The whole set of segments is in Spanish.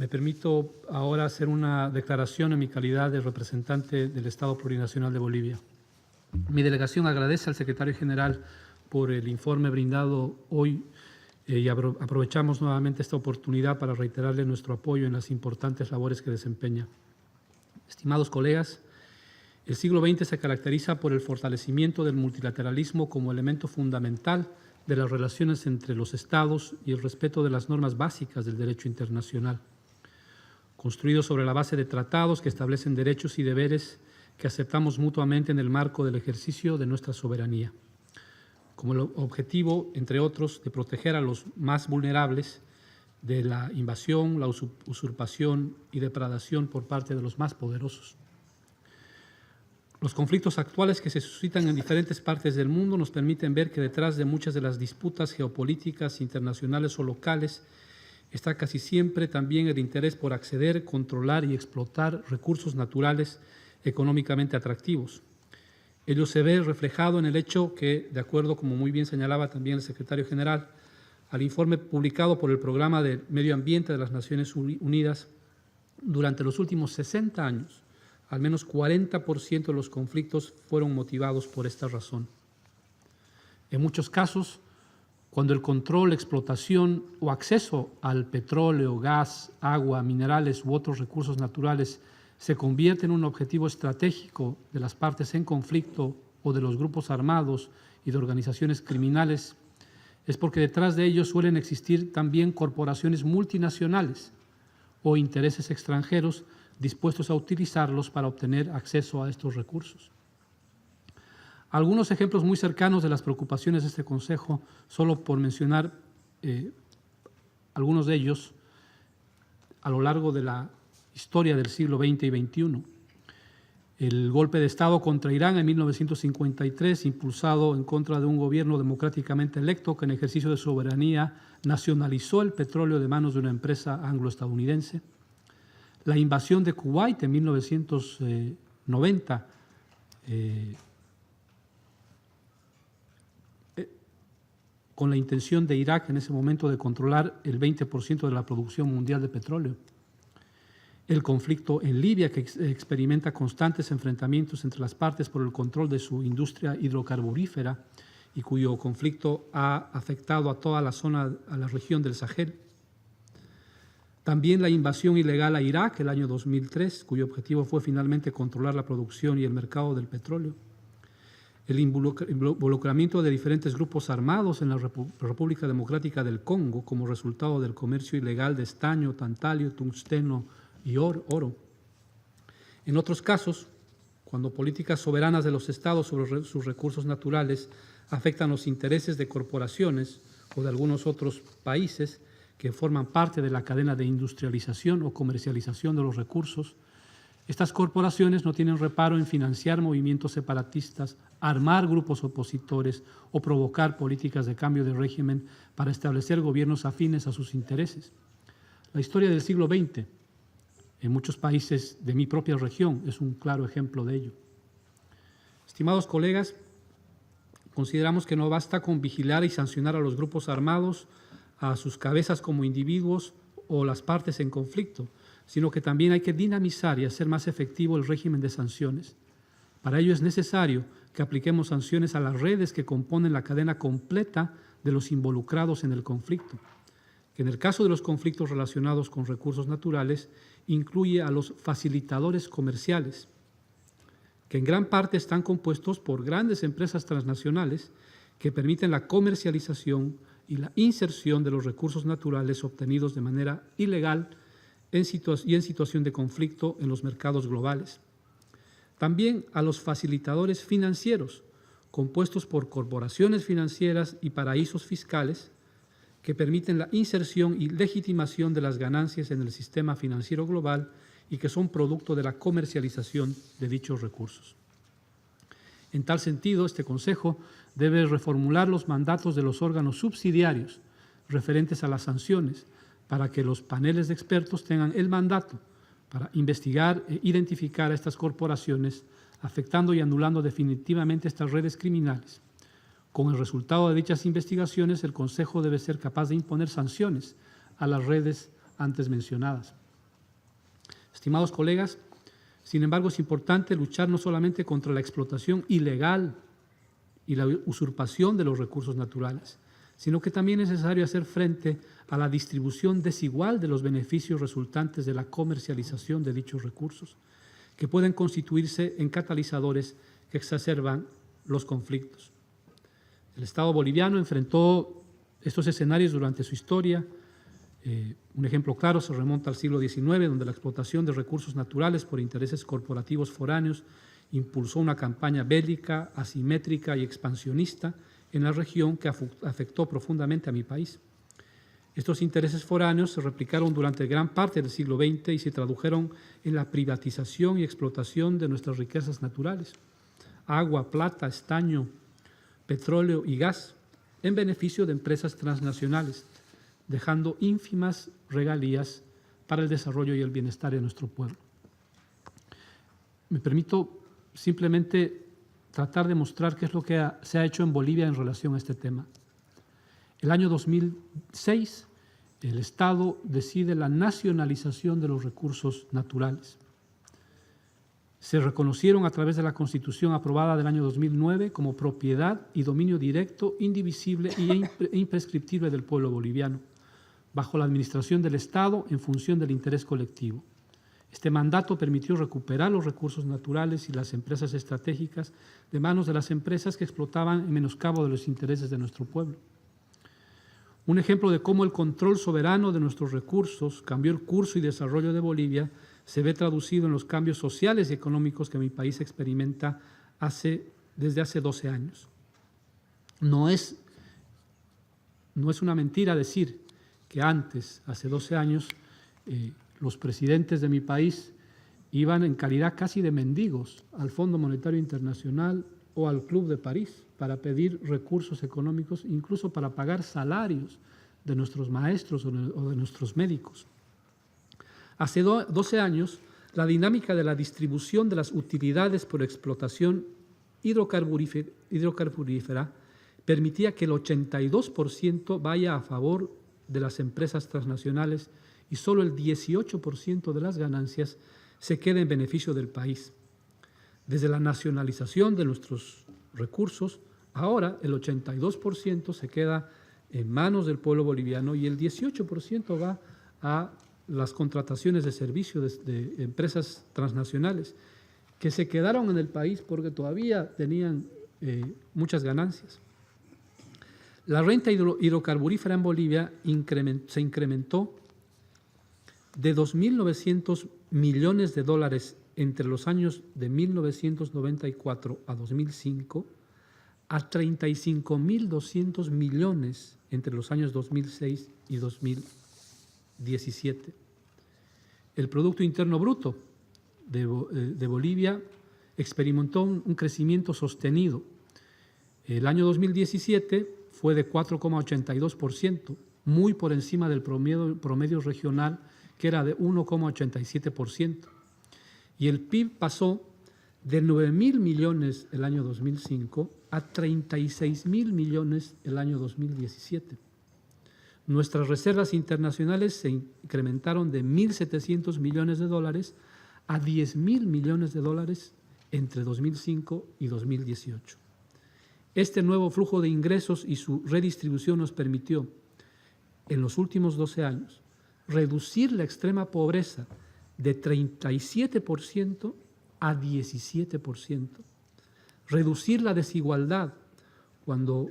Me permito ahora hacer una declaración en mi calidad de representante del Estado Plurinacional de Bolivia. Mi delegación agradece al secretario general por el informe brindado hoy y aprovechamos nuevamente esta oportunidad para reiterarle nuestro apoyo en las importantes labores que desempeña. Estimados colegas, el siglo XX se caracteriza por el fortalecimiento del multilateralismo como elemento fundamental de las relaciones entre los Estados y el respeto de las normas básicas del derecho internacional, construido sobre la base de tratados que establecen derechos y deberes que aceptamos mutuamente en el marco del ejercicio de nuestra soberanía, como el objetivo, entre otros, de proteger a los más vulnerables de la invasión, la usurpación y depredación por parte de los más poderosos. Los conflictos actuales que se suscitan en diferentes partes del mundo nos permiten ver que detrás de muchas de las disputas geopolíticas internacionales o locales está casi siempre también el interés por acceder, controlar y explotar recursos naturales económicamente atractivos. Ello se ve reflejado en el hecho que, de acuerdo, como muy bien señalaba también el secretario general, al informe publicado por el Programa de Medio Ambiente de las Naciones Unidas, durante los últimos 60 años, al menos 40% de los conflictos fueron motivados por esta razón. En muchos casos, cuando el control, explotación o acceso al petróleo, gas, agua, minerales u otros recursos naturales se convierte en un objetivo estratégico de las partes en conflicto o de los grupos armados y de organizaciones criminales, es porque detrás de ellos suelen existir también corporaciones multinacionales o intereses extranjeros dispuestos a utilizarlos para obtener acceso a estos recursos. Algunos ejemplos muy cercanos de las preocupaciones de este Consejo, solo por mencionar algunos de ellos a lo largo de la historia del siglo XX y XXI. El golpe de Estado contra Irán en 1953, impulsado en contra de un gobierno democráticamente electo que en ejercicio de soberanía nacionalizó el petróleo de manos de una empresa anglo-estadounidense. La invasión de Kuwait en 1990, con la intención de Irak en ese momento de controlar el 20% de la producción mundial de petróleo. El conflicto en Libia, que experimenta constantes enfrentamientos entre las partes por el control de su industria hidrocarburífera y cuyo conflicto ha afectado a toda la zona, a la región del Sahel. También la invasión ilegal a Irak el año 2003, cuyo objetivo fue finalmente controlar la producción y el mercado del petróleo. El involucramiento de diferentes grupos armados en la República Democrática del Congo como resultado del comercio ilegal de estaño, tantalio, tungsteno y oro. En otros casos, cuando políticas soberanas de los estados sobre sus recursos naturales afectan los intereses de corporaciones o de algunos otros países que forman parte de la cadena de industrialización o comercialización de los recursos, estas corporaciones no tienen reparo en financiar movimientos separatistas, armar grupos opositores o provocar políticas de cambio de régimen para establecer gobiernos afines a sus intereses. La historia del siglo XX, en muchos países de mi propia región, es un claro ejemplo de ello. Estimados colegas, consideramos que no basta con vigilar y sancionar a los grupos armados, a sus cabezas como individuos o las partes en conflicto, sino que también hay que dinamizar y hacer más efectivo el régimen de sanciones. Para ello es necesario que apliquemos sanciones a las redes que componen la cadena completa de los involucrados en el conflicto, que en el caso de los conflictos relacionados con recursos naturales incluye a los facilitadores comerciales, que en gran parte están compuestos por grandes empresas transnacionales que permiten la comercialización y la inserción de los recursos naturales obtenidos de manera ilegal en situación de conflicto en los mercados globales. También a los facilitadores financieros, compuestos por corporaciones financieras y paraísos fiscales que permiten la inserción y legitimación de las ganancias en el sistema financiero global y que son producto de la comercialización de dichos recursos. En tal sentido, este Consejo debe reformular los mandatos de los órganos subsidiarios referentes a las sanciones para que los paneles de expertos tengan el mandato para investigar e identificar a estas corporaciones, afectando y anulando definitivamente estas redes criminales. Con el resultado de dichas investigaciones, el Consejo debe ser capaz de imponer sanciones a las redes antes mencionadas. Estimados colegas, sin embargo, es importante luchar no solamente contra la explotación ilegal y la usurpación de los recursos naturales, sino que también es necesario hacer frente a la distribución desigual de los beneficios resultantes de la comercialización de dichos recursos, que pueden constituirse en catalizadores que exacerban los conflictos. El Estado boliviano enfrentó estos escenarios durante su historia. Un ejemplo claro se remonta al siglo XIX, donde la explotación de recursos naturales por intereses corporativos foráneos impulsó una campaña bélica, asimétrica y expansionista en la región que afectó profundamente a mi país. Estos intereses foráneos se replicaron durante gran parte del siglo XX y se tradujeron en la privatización y explotación de nuestras riquezas naturales, agua, plata, estaño, petróleo y gas, en beneficio de empresas transnacionales, dejando ínfimas regalías para el desarrollo y el bienestar de nuestro pueblo. Me permito simplemente tratar de mostrar qué es lo que se ha hecho en Bolivia en relación a este tema. El año 2006, el Estado decide la nacionalización de los recursos naturales. Se reconocieron a través de la Constitución aprobada del año 2009 como propiedad y dominio directo, indivisible e imprescriptible del pueblo boliviano, bajo la administración del Estado en función del interés colectivo. Este mandato permitió recuperar los recursos naturales y las empresas estratégicas de manos de las empresas que explotaban en menoscabo de los intereses de nuestro pueblo. Un ejemplo de cómo el control soberano de nuestros recursos cambió el curso y desarrollo de Bolivia se ve traducido en los cambios sociales y económicos que mi país experimenta desde hace 12 años. No es una mentira decir que antes, hace 12 años, los presidentes de mi país iban en calidad casi de mendigos al Fondo Monetario Internacional o al Club de París para pedir recursos económicos, incluso para pagar salarios de nuestros maestros o de nuestros médicos. Hace 12 años, la dinámica de la distribución de las utilidades por explotación hidrocarburífera permitía que el 82% vaya a favor de las empresas transnacionales y solo el 18% de las ganancias se queda en beneficio del país. Desde la nacionalización de nuestros recursos, ahora el 82% se queda en manos del pueblo boliviano y el 18% va a las contrataciones de servicios de empresas transnacionales que se quedaron en el país porque todavía tenían muchas ganancias. La renta hidrocarburífera en Bolivia se incrementó de 2.900 millones de dólares entre los años de 1994 a 2005 a 35.200 millones entre los años 2006 y 2017. El Producto Interno Bruto de Bolivia experimentó un crecimiento sostenido. El año 2017 fue de 4,82%, muy por encima del promedio regional, que era de 1,87%. Y el PIB pasó de 9.000 millones el año 2005 a 36.000 millones el año 2017. Nuestras reservas internacionales se incrementaron de 1.700 millones de dólares a 10.000 millones de dólares entre 2005 y 2018. Este nuevo flujo de ingresos y su redistribución nos permitió, en los últimos 12 años, reducir la extrema pobreza de 37% a 17%, reducir la desigualdad cuando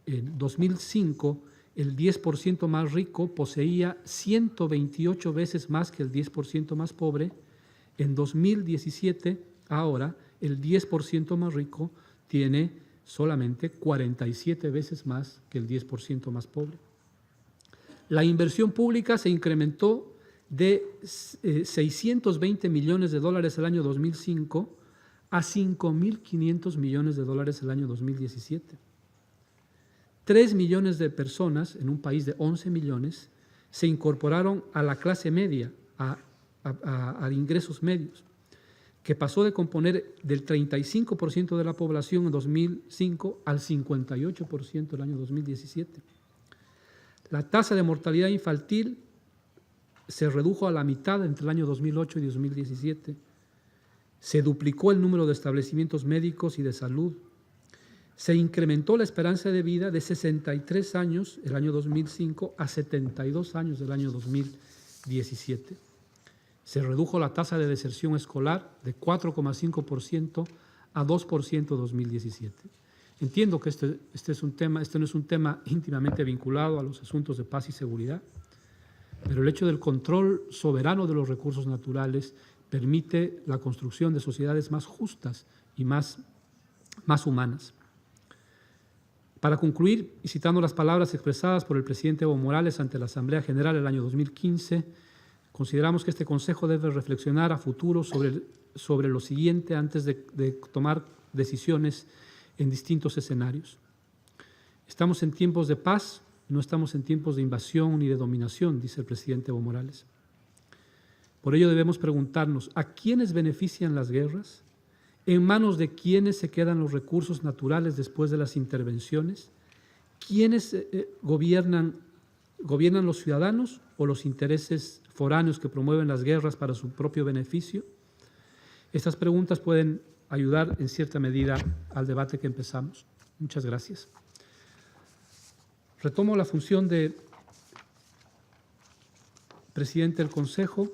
en 2005 el 10% más rico poseía 128 veces más que el 10% más pobre. En 2017, ahora, el 10% más rico tiene solamente 47 veces más que el 10% más pobre. La inversión pública se incrementó de 620 millones de dólares el año 2005 a 5.500 millones de dólares el año 2017. 3 millones de personas en un país de 11 millones se incorporaron a la clase media, a ingresos medios, que pasó de componer del 35% de la población en 2005 al 58% el año 2017. La tasa de mortalidad infantil se redujo a la mitad entre el año 2008 y 2017. Se duplicó el número de establecimientos médicos y de salud. Se incrementó la esperanza de vida de 63 años el año 2005 a 72 años del año 2017. Se redujo la tasa de deserción escolar de 4,5% a 2% en 2017. Entiendo que este no es un tema íntimamente vinculado a los asuntos de paz y seguridad, pero el hecho del control soberano de los recursos naturales permite la construcción de sociedades más justas y más humanas. Para concluir, y citando las palabras expresadas por el presidente Evo Morales ante la Asamblea General el año 2015, consideramos que este Consejo debe reflexionar a futuro sobre lo siguiente antes de tomar decisiones en distintos escenarios. Estamos en tiempos de paz, no estamos en tiempos de invasión ni de dominación, dice el presidente Evo Morales. Por ello debemos preguntarnos, ¿a quiénes benefician las guerras? ¿En manos de quiénes se quedan los recursos naturales después de las intervenciones? ¿Quiénes gobiernan los ciudadanos o los intereses foráneos que promueven las guerras para su propio beneficio? Estas preguntas pueden ayudar en cierta medida al debate que empezamos. Muchas gracias. Retomo la función de presidente del Consejo.